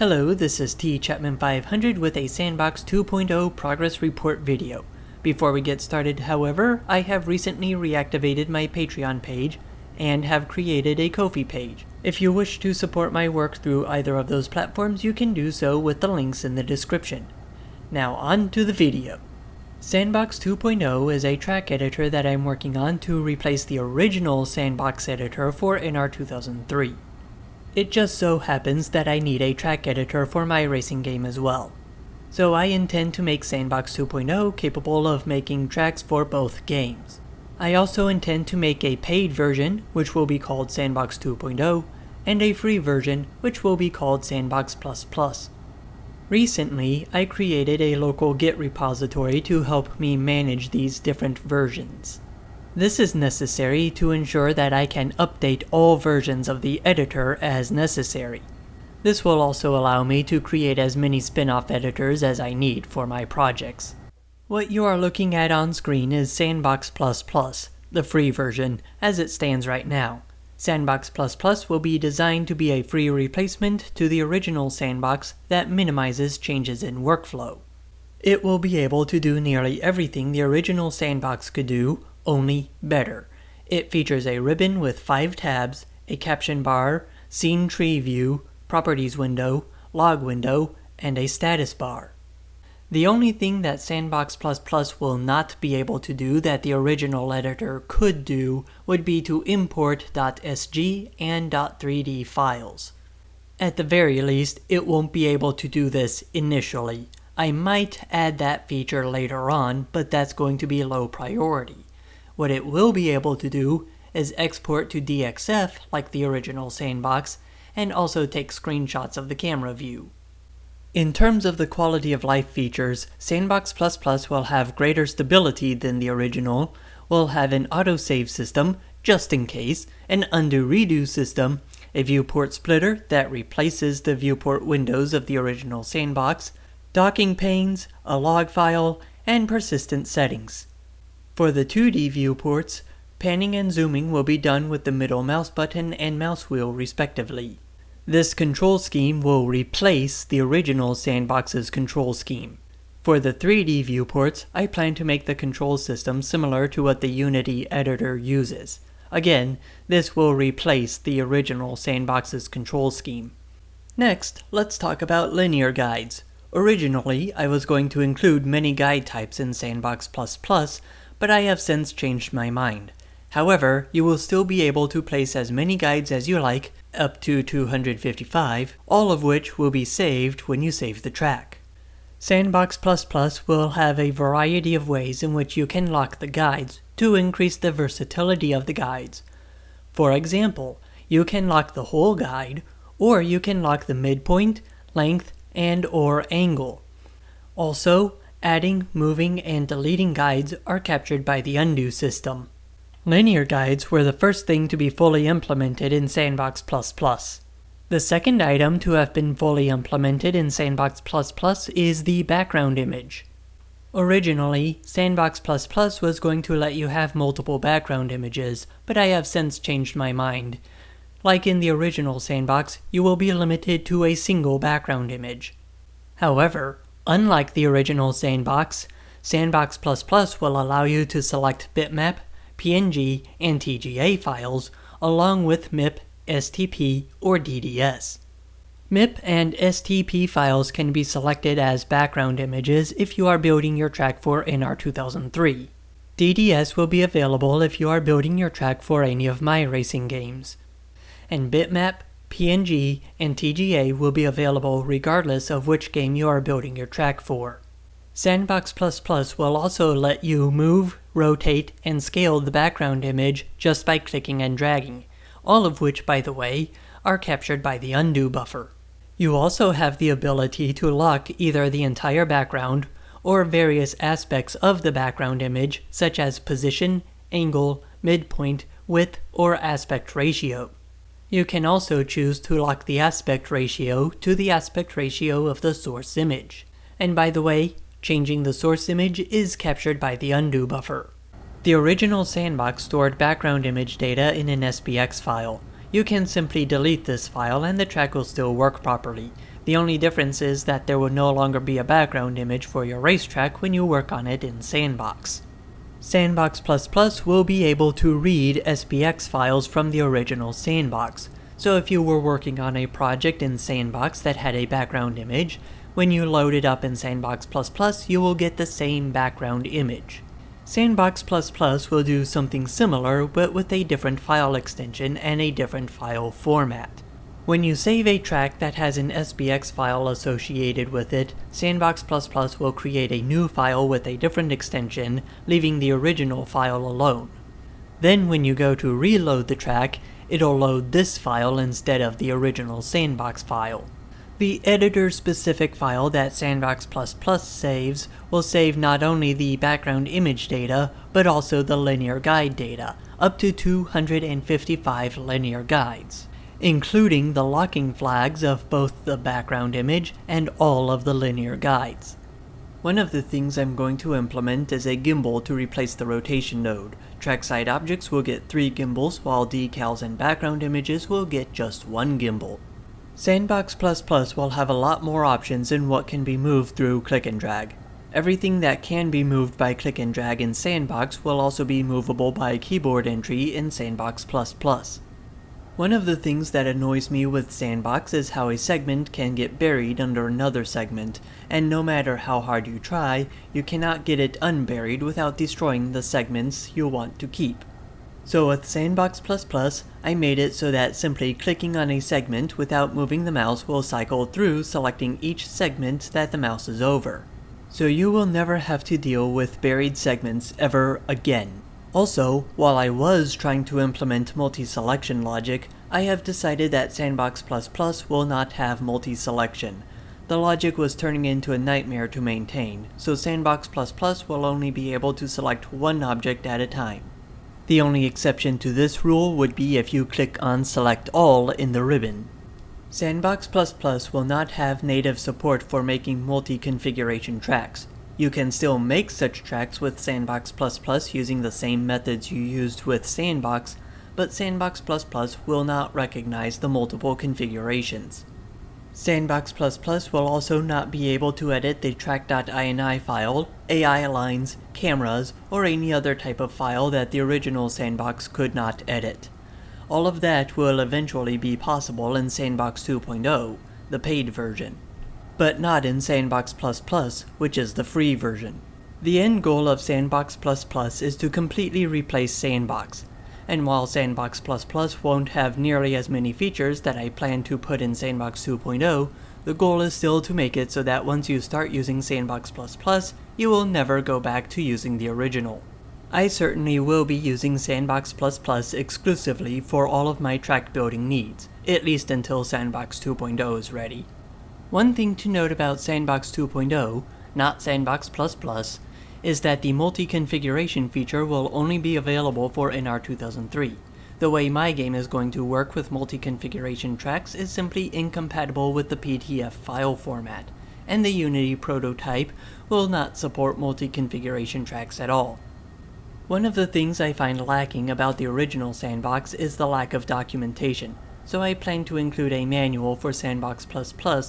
Hello, this is T Chapman 500 with a Sandbox 2.0 progress report video. Before we get started, however, I have recently reactivated my Patreon page and have created a Ko-fi page. If you wish to support my work through either of those platforms, you can do so with the links in the description. Now on to the video. Sandbox 2.0 is a track editor that I'm working on to replace the original Sandbox editor for NR 2003. It just so happens that I need a track editor for my racing game as well. So I intend to make Sandbox 2.0 capable of making tracks for both games. I also intend to make a paid version, which will be called Sandbox 2.0, and a free version, which will be called Sandbox++. Recently, I created a local Git repository to help me manage these different versions. This is necessary to ensure that I can update all versions of the editor as necessary. This will also allow me to create as many spin-off editors as I need for my projects. What you are looking at on screen is Sandbox++, the free version, as it stands right now. Sandbox++ will be designed to be a free replacement to the original Sandbox that minimizes changes in workflow. It will be able to do nearly everything the original Sandbox could do, only better. It features a ribbon with 5 tabs, a caption bar, scene tree view, properties window, log window, and a status bar. The only thing that Sandbox++ will not be able to do that the original editor could do would be to import .sg and .3d files. At the very least, it won't be able to do this initially. I might add that feature later on, but that's going to be low priority. What it will be able to do is export to DXF like the original Sandbox, and also take screenshots of the camera view. In terms of the quality of life features, Sandbox++ will have greater stability than the original, will have an autosave system, just in case, an undo-redo system, a viewport splitter that replaces the viewport windows of the original Sandbox, docking panes, a log file, and persistent settings. For the 2D viewports, panning and zooming will be done with the middle mouse button and mouse wheel respectively. This control scheme will replace the original Sandbox's control scheme. For the 3D viewports, I plan to make the control system similar to what the Unity editor uses. Again, this will replace the original Sandbox's control scheme. Next, let's talk about linear guides. Originally, I was going to include many guide types in Sandbox++, but I have since changed my mind. However, you will still be able to place as many guides as you like, up to 255, all of which will be saved when you save the track. Sandbox++ will have a variety of ways in which you can lock the guides to increase the versatility of the guides. For example, you can lock the whole guide, or you can lock the midpoint, length, and/or angle. Also, adding, moving, and deleting guides are captured by the undo system. Linear guides were the first thing to be fully implemented in Sandbox++. The second item to have been fully implemented in Sandbox++ is the background image. Originally, Sandbox++ was going to let you have multiple background images, but I have since changed my mind. Like in the original Sandbox, you will be limited to a single background image. However, unlike the original Sandbox, Sandbox++ will allow you to select bitmap, PNG, and TGA files, along with MIP, STP, or DDS. MIP and STP files can be selected as background images if you are building your track for NR 2003. DDS will be available if you are building your track for any of my racing games. And bitmap, PNG, and TGA will be available regardless of which game you are building your track for. Sandbox++ will also let you move, rotate, and scale the background image just by clicking and dragging, all of which, by the way, are captured by the undo buffer. You also have the ability to lock either the entire background or various aspects of the background image, such as position, angle, midpoint, width, or aspect ratio. You can also choose to lock the aspect ratio to the aspect ratio of the source image. And by the way, changing the source image is captured by the undo buffer. The original Sandbox stored background image data in an SBX file. You can simply delete this file and the track will still work properly, The only difference is that there will no longer be a background image for your racetrack when you work on it in Sandbox. Sandbox++ will be able to read SPX files from the original Sandbox, so if you were working on a project in Sandbox that had a background image, when you load it up in Sandbox++, you will get the same background image. Sandbox++ will do something similar, but with a different file extension and a different file format. When you save a track that has an SPX file associated with it, Sandbox++ will create a new file with a different extension, leaving the original file alone. Then when you go to reload the track, it'll load this file instead of the original Sandbox file. The editor-specific file that Sandbox++ saves will save not only the background image data, but also the linear guide data, up to 255 linear guides, including the locking flags of both the background image and all of the linear guides. One of the things I'm going to implement is a gimbal to replace the rotation node. Trackside objects will get 3 gimbals, while decals and background images will get just 1 gimbal. Sandbox++ will have a lot more options in what can be moved through click and drag. Everything that can be moved by click and drag in Sandbox will also be movable by keyboard entry in Sandbox++. One of the things that annoys me with Sandbox is how a segment can get buried under another segment, and no matter how hard you try, you cannot get it unburied without destroying the segments you want to keep. So with Sandbox++, I made it so that simply clicking on a segment without moving the mouse will cycle through, selecting each segment that the mouse is over. So you will never have to deal with buried segments ever again. Also, while I was trying to implement multi-selection logic, I have decided that Sandbox++ will not have multi-selection. The logic was turning into a nightmare to maintain, so Sandbox++ will only be able to select one object at a time. The only exception to this rule would be if you click on Select All in the ribbon. Sandbox++ will not have native support for making multi-configuration tracks. You can still make such tracks with Sandbox++ using the same methods you used with Sandbox, but Sandbox++ will not recognize the multiple configurations. Sandbox++ will also not be able to edit the track.ini file, AI lines, cameras, or any other type of file that the original Sandbox could not edit. All of that will eventually be possible in Sandbox 2.0, the paid version, but not in Sandbox++, which is the free version. The end goal of Sandbox++ is to completely replace Sandbox, and while Sandbox++ won't have nearly as many features that I plan to put in Sandbox 2.0, the goal is still to make it so that once you start using Sandbox++, you will never go back to using the original. I certainly will be using Sandbox++ exclusively for all of my track building needs, at least until Sandbox 2.0 is ready. One thing to note about Sandbox 2.0, not Sandbox++, is that the multi-configuration feature will only be available for NR 2003. The way my game is going to work with multi-configuration tracks is simply incompatible with the PDF file format, and the Unity prototype will not support multi-configuration tracks at all. One of the things I find lacking about the original Sandbox is the lack of documentation, so I plan to include a manual for Sandbox++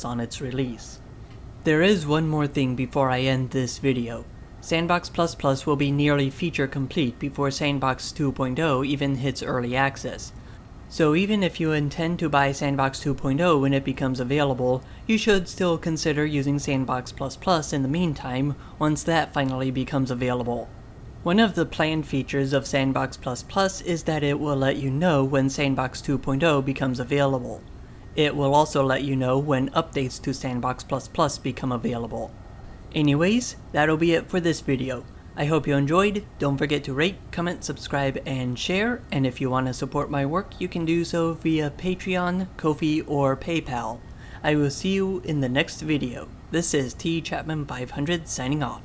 on its release. There is one more thing before I end this video. Sandbox++ will be nearly feature complete before Sandbox 2.0 even hits early access. So even if you intend to buy Sandbox 2.0 when it becomes available, you should still consider using Sandbox++ in the meantime once that finally becomes available. One of the planned features of Sandbox++ is that it will let you know when Sandbox 2.0 becomes available. It will also let you know when updates to Sandbox++ become available. Anyways, that'll be it for this video. I hope you enjoyed. Don't forget to rate, comment, subscribe, and share. And if you want to support my work, you can do so via Patreon, Ko-fi, or PayPal. I will see you in the next video. This is T Chapman 500 signing off.